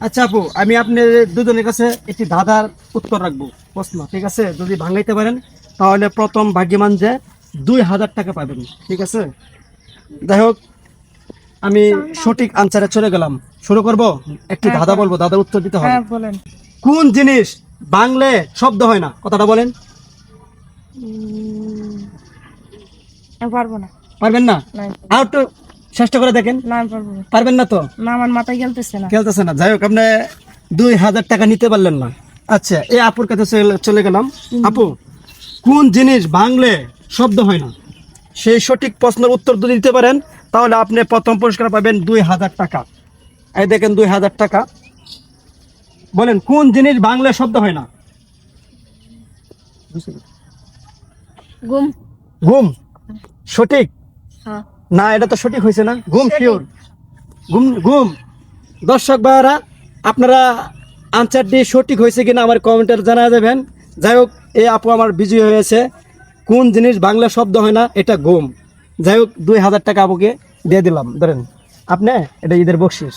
আচ্ছা আপু, আমি আপনার দুজনের কাছে একটি ধাঁধার উত্তর রাখবো, প্রশ্ন, ঠিক আছে? যদি ভাঙাইতে পারেন তাহলে প্রথম ভাগ্যবান যে 2000 টাকা পাবেন, ঠিক আছে? যাই হোক, আমি সঠিক আনসারে চলে গেলাম। শুরু করব। একটি হ্যাঁ, ধাঁধা বলেন। বলবো, ধাঁধার উত্তর দিতে হবে। হ্যাঁ, বলেন। কোন জিনিস বাংলে শব্দ হয় না? কথাটা বলেন। পারবো না। পারবেন না? না, আর একটু চেষ্টা করে দেখেন। না, আমি পারবো না। পারবেন না তো? না, আমার মাথায় খেলতেছে না। খেলতেছে না। যাই হোক, আপনি 2000 টাকা নিতে পারলেন না। আচ্ছা, এই আপুর কাছে চলে গেলাম। আপু, কোন জিনিস বাংলে শব্দ হয় না? সেই সঠিক প্রশ্নের উত্তর যদি দিতে পারেন তাহলে আপনি প্রথম পুরস্কার পাবেন 2000 টাকা। এই দেখেন 2000 টাকা। বলেন, কোন জিনিস বাংলা শব্দ হয় না? ঘুম। ঘুম সঠিক হ্যাঁ। না? এটা তো সঠিক হয়েছে না? ঘুম সঠিক। শিওর? ঘুম ঘুম। দর্শক ভাইরা, আপনারা আনসারটি সঠিক হয়েছে কিনা আমার কমেন্টে জানা যাবেন। যাই হোক, এই আপু আমার বিজয়ী হয়েছে। কোন জিনিস বাংলা শব্দ হয় না? এটা ঘুম। যাই হোক, 2000 টাকা আপুকে দিয়ে দিলাম। ধরেন, আপনি এটা ঈদের বকশিস।